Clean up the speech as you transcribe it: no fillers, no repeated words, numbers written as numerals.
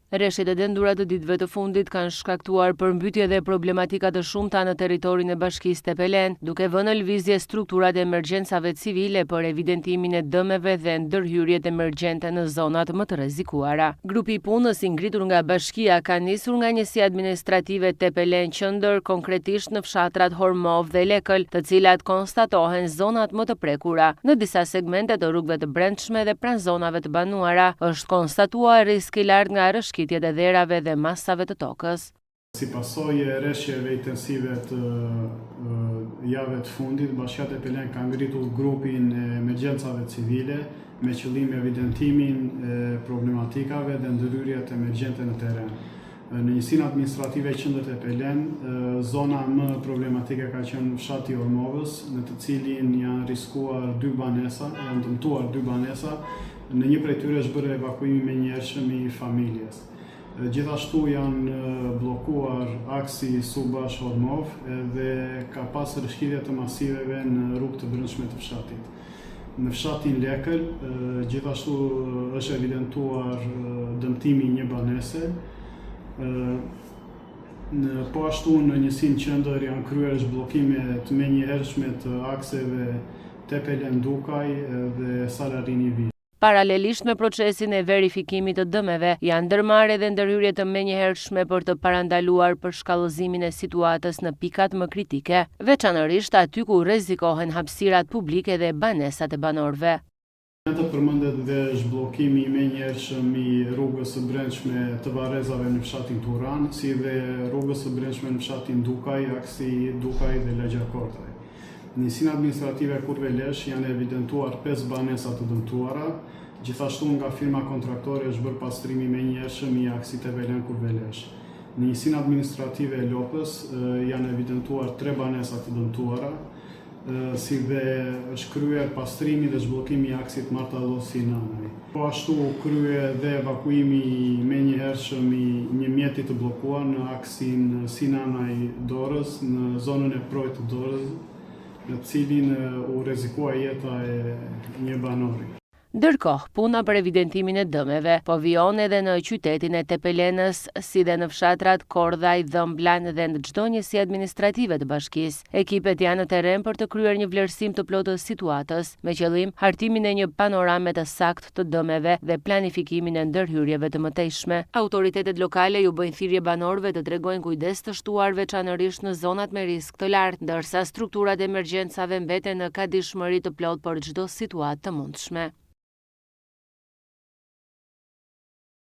Rreshtet e dendurat të ditëve të fundit kanë shkaktuar përmbytje dhe problematika të shumta në territorin e bashkisë Tepelen, duke vënë në lëvizje strukturat e emergjencave civile për evidentimin e dëmeve dhe ndërhyrjet emergjente në zonat më të rrezikuara. Grupi i punës i ngritur nga bashkia ka nisur nga njësia administrative Tepelen Qendër, konkretisht në fshatrat Hormov dhe Lekël, të cilat konstatohen zonat më të prekura. Në disa segmente të rrugëve të brendshme dhe pranë zonave të banuara, është konstatuar risk i lartë nga rrëshqitjet e dherave dhe masave të tokës. Si pasojë e rreshjeve intensive të javëve të fundit, Bashkia Tepelen ka ngritur grupin e emergjencave civile me qëllim evidentimin e problematikave dhe ndërhyrjet emergjente në terren. Në njësinë administrative Qendër Tepelen, zona më problematike ka qenë fshati Ormovës, në të cilin janë riskuar dy banesa, janë dëmtuar dy banesa. Në një prej tyre është bërë evakuimi menjëhershëm i familjes. Gjithashtu janë bllokuar aksi Subash-Ormov dhe ka pas rrëshqitje të masiveve në rrugë të brendshme të fshatit. Në fshatin Lekël, gjithashtu është evidentuar dëmtimi i një banese. Po ashtu në njësinë Qendër janë kryer zhbllokime të menjëhershme të akseve Tepelen-Dukaj dhe Salarini-Vish. Paralelisht me procesin e verifikimit të dëmeve, janë ndërmarrë edhe ndërhyrje të menjëhershme për të parandaluar përshkallëzimin e situatës në pikat më kritike, veçanërisht aty ku rrezikohen hapësirat publike dhe banesat e banorëve. Të përmendet dhe zhbllokimi i menjëhershëm i rrugës së brendshme të Varrezave në fshatin Turan, si dhe rrugës së brendshme në fshatin Dukaj, aksi Dukaj dhe Lagjakortaj. Në njësinë administrative Kurvelesh janë evidentuar 5 banesa të dëmtuara, gjithashtu nga firma kontraktore është bërë pastrimi menjëhershëm i aksit Tepelen Kurvelesh. Në njësinë administrative Lopës janë evidentuar 3 banesa të dëmtuara, si dhe është kryer pastrimi dhe zhbllokimi i aksit Martallos-Sinanaj. Po ashtu kryer dhe evakuimi menjëhershëm i një mjeti të bllokuar në aksin Sinanaj-Dorës, në zonën e Projt të Dorës, në cilin u rrezikua jeta e një banori. Ndërkohë, puna për evidentimin e dëmeve po vijon edhe në qytetin e Tepelenës, si dhe në fshatrat Kordhaj, Dhëmblan dhe në çdo njësi administrative të bashkisë. Ekipet janë në terren për të kryer një vlerësim të plotë të situatës, me qëllim hartimin e një panorame të saktë të dëmeve dhe planifikimin e ndërhyrjeve të mëtejshme. Autoritetet lokale ju bëjnë thirrje banorëve të tregojnë kujdes të shtuar veçanërisht në zonat me risk të lartë, ndërsa strukturat e emergjencave mbeten në kadishmëri të plotë për çdo situatë të mundshme.